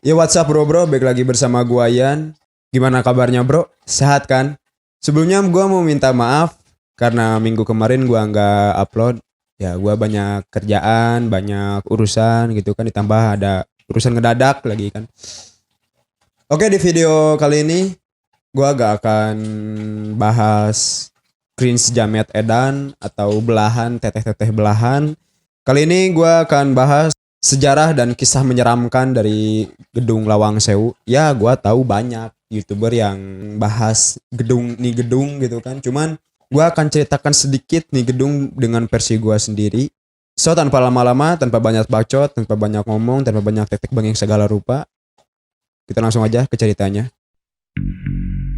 Ya what's up bro, baik lagi bersama gua Yan. Gimana kabarnya bro? Sehat kan? Sebelumnya gua mau minta maaf karena minggu kemarin gua nggak upload. Ya gua banyak kerjaan, banyak urusan gitu kan, ditambah ada urusan ngedadak lagi kan. Oke, di video kali ini gua gak akan bahas cringe jamet edan atau belahan, teteh-teteh belahan. Kali ini gua akan bahas sejarah dan kisah menyeramkan dari gedung Lawang Sewu. Ya, gua tahu banyak YouTuber yang bahas gedung gitu kan. Cuman gua akan ceritakan sedikit nih gedung dengan versi gua sendiri. So, tanpa lama-lama, tanpa banyak bacot, tanpa banyak ngomong, tanpa banyak tetek bengeng segala rupa, kita langsung aja ke ceritanya.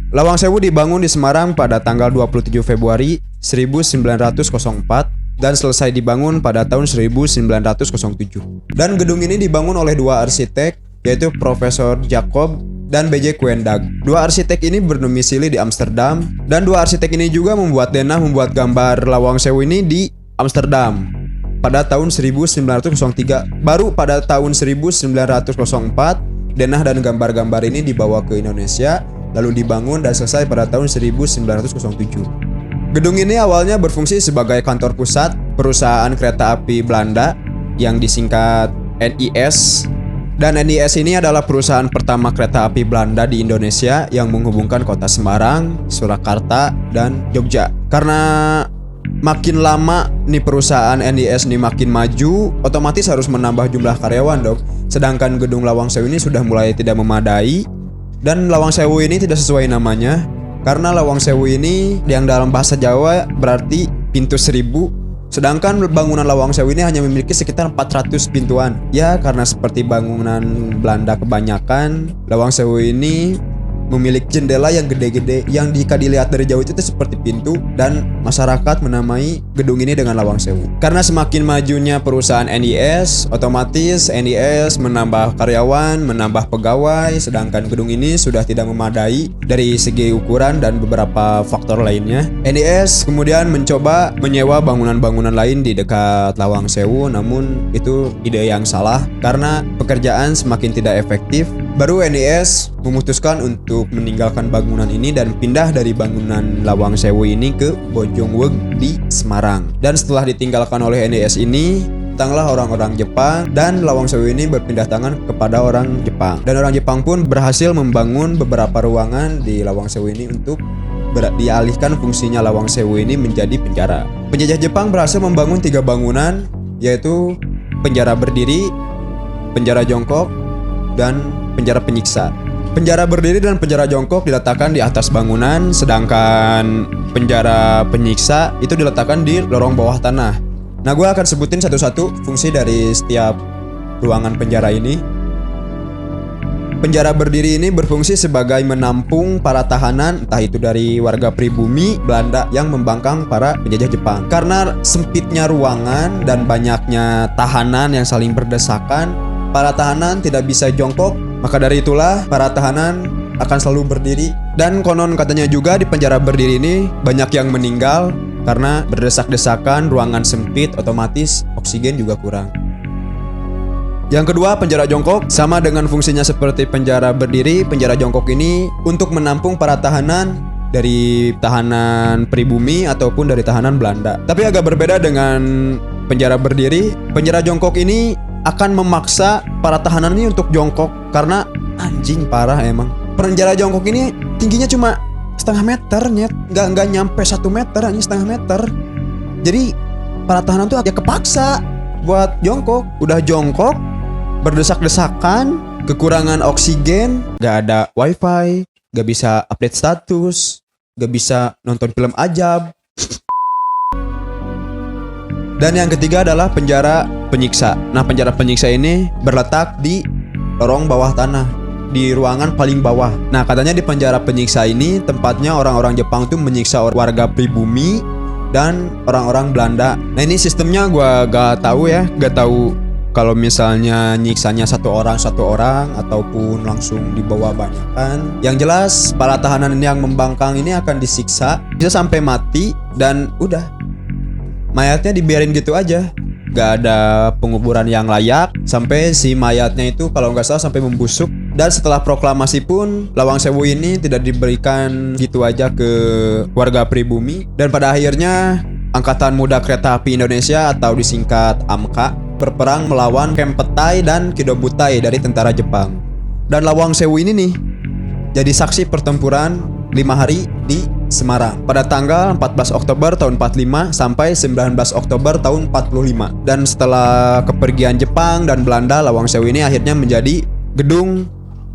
Lawang Sewu dibangun di Semarang pada tanggal 27 Februari 1904 dan selesai dibangun pada tahun 1907. Dan gedung ini dibangun oleh dua arsitek, yaitu Profesor Jacob dan B.J. Kuendag. Dua arsitek ini berdomisili di Amsterdam, dan dua arsitek ini juga membuat gambar Lawang Sewu ini di Amsterdam pada tahun 1903. Baru pada tahun 1904, denah dan gambar-gambar ini dibawa ke Indonesia, lalu dibangun dan selesai pada tahun 1907. Gedung ini awalnya berfungsi sebagai kantor pusat perusahaan kereta api Belanda yang disingkat NIS. Dan NIS ini adalah perusahaan pertama kereta api Belanda di Indonesia yang menghubungkan kota Semarang, Surakarta, dan Jogja. Karena makin lama nih perusahaan NIS ini makin maju, otomatis harus menambah jumlah karyawan dong. Sedangkan gedung Lawang Sewu ini sudah mulai tidak memadai. Dan Lawang Sewu ini tidak sesuai namanya, karena Lawang Sewu ini yang dalam bahasa Jawa berarti pintu 1000. Sedangkan bangunan Lawang Sewu ini hanya memiliki sekitar 400 pintuan. Ya, karena seperti bangunan Belanda kebanyakan, Lawang Sewu ini memiliki jendela yang gede-gede yang jika dilihat dari jauh itu seperti pintu, dan masyarakat menamai gedung ini dengan Lawang Sewu. Karena semakin majunya perusahaan NIS, otomatis NIS menambah karyawan, menambah pegawai, sedangkan gedung ini sudah tidak memadai dari segi ukuran dan beberapa faktor lainnya. NIS kemudian mencoba menyewa bangunan-bangunan lain di dekat Lawang Sewu, namun itu ide yang salah karena pekerjaan semakin tidak efektif. Baru NIS memutuskan untuk meninggalkan bangunan ini dan pindah dari bangunan Lawang Sewu ini ke Bojongweg di Semarang. Dan setelah ditinggalkan oleh NIS ini, datanglah orang-orang Jepang dan Lawang Sewu ini berpindah tangan kepada orang Jepang. Dan orang Jepang pun berhasil membangun beberapa ruangan di Lawang Sewu ini untuk dialihkan fungsinya Lawang Sewu ini menjadi penjara. Penjajah Jepang berhasil membangun 3 bangunan, yaitu penjara berdiri, penjara jongkok, dan penjara penyiksa. Penjara berdiri dan penjara jongkok diletakkan di atas bangunan, sedangkan penjara penyiksa itu diletakkan di lorong bawah tanah. Nah, gue akan sebutin satu-satu fungsi dari setiap ruangan penjara ini. Penjara berdiri ini berfungsi sebagai menampung para tahanan, entah itu dari warga pribumi Belanda yang membangkang para penjajah Jepang. Karena sempitnya ruangan dan banyaknya tahanan yang saling berdesakan, para tahanan tidak bisa jongkok. Maka dari itulah para tahanan akan selalu berdiri. Dan konon katanya juga di penjara berdiri ini banyak yang meninggal karena berdesak-desakan, ruangan sempit, otomatis oksigen juga kurang. Yang kedua, penjara jongkok sama dengan fungsinya seperti penjara berdiri. Penjara jongkok ini untuk menampung para tahanan dari tahanan pribumi ataupun dari tahanan Belanda. Tapi agak berbeda dengan penjara berdiri. Penjara jongkok ini akan memaksa para tahanan ini untuk jongkok karena anjing parah emang. Penjara jongkok ini tingginya cuma setengah meter, nggak nyampe 1 meter, hanya setengah meter. Jadi para tahanan tuh ya kepaksa buat jongkok. Udah jongkok, berdesak-desakan, kekurangan oksigen, nggak ada wifi, nggak bisa update status, nggak bisa nonton film ajab. Dan yang ketiga adalah penjara penyiksa. Nah, penjara penyiksa ini berletak di lorong bawah tanah, di ruangan paling bawah. Nah, katanya di penjara penyiksa ini tempatnya orang-orang Jepang tuh menyiksa warga pribumi dan orang-orang Belanda. Nah, ini sistemnya gua gak tahu ya, gak tahu kalau misalnya nyiksanya satu orang ataupun langsung dibawa banyakan. Yang jelas para tahanan ini yang membangkang ini akan disiksa bisa sampai mati dan udah mayatnya dibiarin gitu aja. gak ada penguburan yang layak, sampai si mayatnya itu kalau nggak salah sampai membusuk. Dan setelah proklamasi pun Lawang Sewu ini tidak diberikan gitu aja ke warga pribumi. Dan pada akhirnya Angkatan Muda Kereta Api Indonesia atau disingkat AMKA berperang melawan Kempetai dan Kidobutai dari tentara Jepang. Dan Lawang Sewu ini nih jadi saksi pertempuran 5 hari di Semarang pada tanggal 14 Oktober tahun 45 sampai 19 Oktober tahun 45. Dan setelah kepergian Jepang dan Belanda, Lawang Sewu ini akhirnya menjadi gedung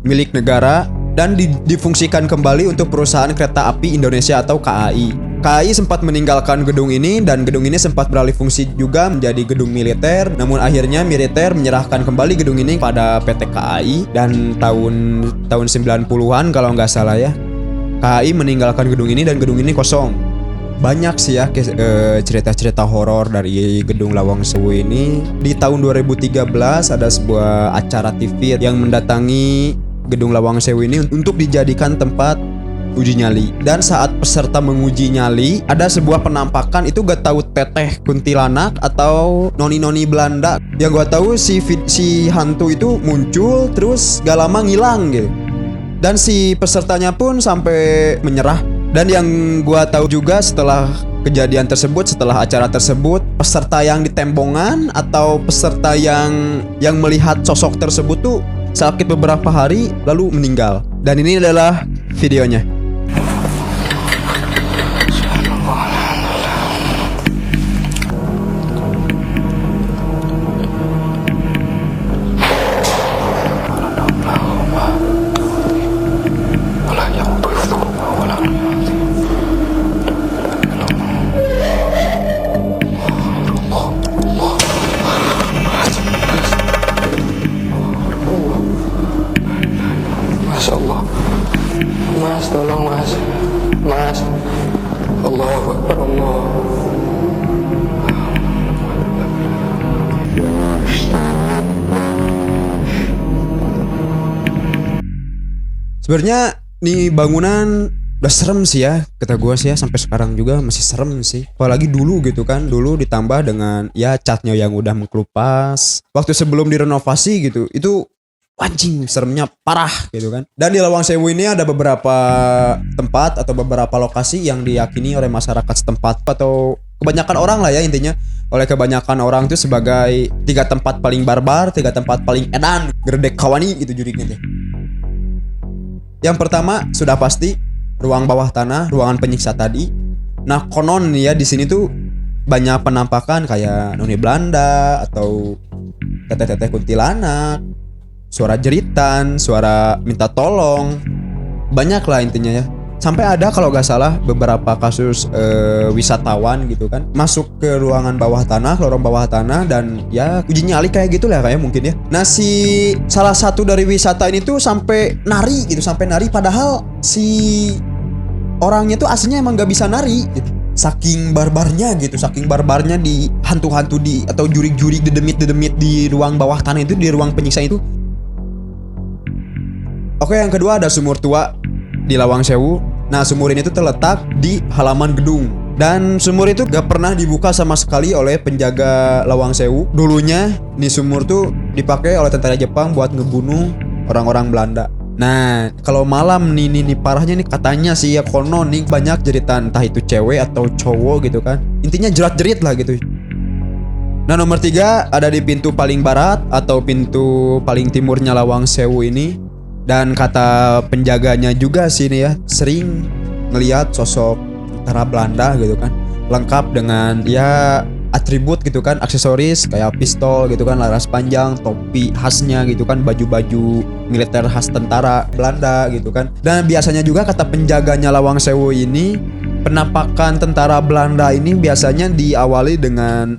milik negara dan difungsikan kembali untuk perusahaan Kereta Api Indonesia atau KAI. KAI sempat meninggalkan gedung ini dan gedung ini sempat beralih fungsi juga menjadi gedung militer. Namun akhirnya militer menyerahkan kembali gedung ini pada PT KAI dan tahun 90-an kalau nggak salah ya, KAI meninggalkan gedung ini dan gedung ini kosong. Banyak sih ya cerita-cerita horor dari gedung Lawang Sewu ini. Di tahun 2013 ada sebuah acara TV yang mendatangi gedung Lawang Sewu ini untuk dijadikan tempat uji nyali. Dan saat peserta menguji nyali, ada sebuah penampakan itu gak tahu teteh kuntilanak atau noni-noni Belanda. Yang gak tahu si hantu itu muncul terus gak lama ngilang gitu. Dan si pesertanya pun sampai menyerah. Dan yang gua tahu juga setelah kejadian tersebut, setelah acara tersebut, peserta yang di tembongan atau peserta yang melihat sosok tersebut tuh sakit beberapa hari lalu meninggal. Dan ini adalah videonya. Mas, tolong mas. Mas, Allahu Akbar, Allah. Sebenarnya nih bangunan udah serem sih ya, kata gua sih ya, sampai sekarang juga masih serem sih. Apalagi dulu gitu kan, dulu ditambah dengan ya catnya yang udah mengkelupas. Waktu sebelum direnovasi gitu, itu anjing seremnya parah gitu kan. Dan di Lawang Sewu ini ada beberapa tempat atau beberapa lokasi yang diyakini oleh masyarakat setempat atau kebanyakan orang lah ya, intinya oleh kebanyakan orang itu sebagai 3 tempat paling barbar, 3 tempat paling edan, gerdek kawani gitu judulnya. Yang pertama sudah pasti ruang bawah tanah, ruangan penyiksa tadi. Nah konon ya di sini tuh banyak penampakan kayak noni Belanda atau teteh-teteh kuntilanak, suara jeritan, suara minta tolong, banyak lah intinya ya. Sampai ada kalau gak salah beberapa kasus wisatawan gitu kan masuk ke ruangan bawah tanah, lorong bawah tanah, dan ya uji nyali kayak gitu lah kayak mungkin ya. Nah si salah satu dari wisata ini tuh sampai nari gitu, padahal si orangnya tuh aslinya emang gak bisa nari gitu. Saking barbarnya di hantu-hantu di atau jurik-jurik dedemit-dedemit di ruang bawah tanah itu, di ruang penyiksa itu. Oke, yang kedua ada sumur tua di Lawang Sewu. Nah, sumur ini tuh terletak di halaman gedung. Dan sumur itu gak pernah dibuka sama sekali oleh penjaga Lawang Sewu. Dulunya, nih sumur tuh dipakai oleh tentara Jepang buat ngebunuh orang-orang Belanda. Nah, kalau malam nih parahnya nih katanya sih ya konon nih banyak jeritan, entah itu cewek atau cowok gitu kan. Intinya jerat-jerit lah gitu. Nah, nomor 3 ada di pintu paling barat atau pintu paling timurnya Lawang Sewu ini. Dan kata penjaganya juga sih nih ya, sering ngelihat sosok tentara Belanda gitu kan, lengkap dengan ya atribut gitu kan, aksesoris kayak pistol gitu kan, laras panjang, topi khasnya gitu kan, baju-baju militer khas tentara Belanda gitu kan. Dan biasanya juga kata penjaganya Lawang Sewu ini, penampakan tentara Belanda ini biasanya diawali dengan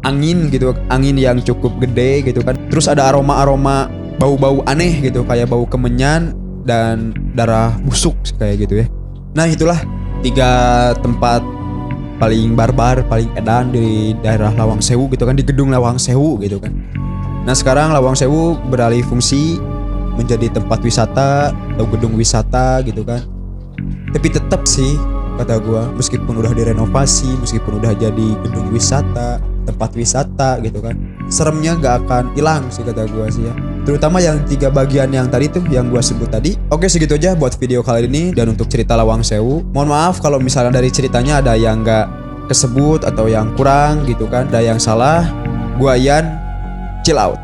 angin gitu, angin yang cukup gede gitu kan. Terus ada aroma-aroma bau-bau aneh gitu, kayak bau kemenyan dan darah busuk kayak gitu ya. Nah itulah 3 tempat paling barbar, paling edan di daerah Lawang Sewu gitu kan, di gedung Lawang Sewu gitu kan. Nah sekarang Lawang Sewu beralih fungsi menjadi tempat wisata atau gedung wisata gitu kan. Tapi tetap sih kata gua, meskipun udah direnovasi, meskipun udah jadi gedung wisata, tempat wisata gitu kan. Seremnya gak akan hilang sih kata gue sih ya. Terutama yang 3 bagian yang tadi tuh yang gue sebut tadi. Oke, segitu aja buat video kali ini. Dan untuk cerita Lawang Sewu, mohon maaf kalau misalnya dari ceritanya ada yang gak kesebut atau yang kurang gitu kan, ada yang salah. Gua Ian, chill out.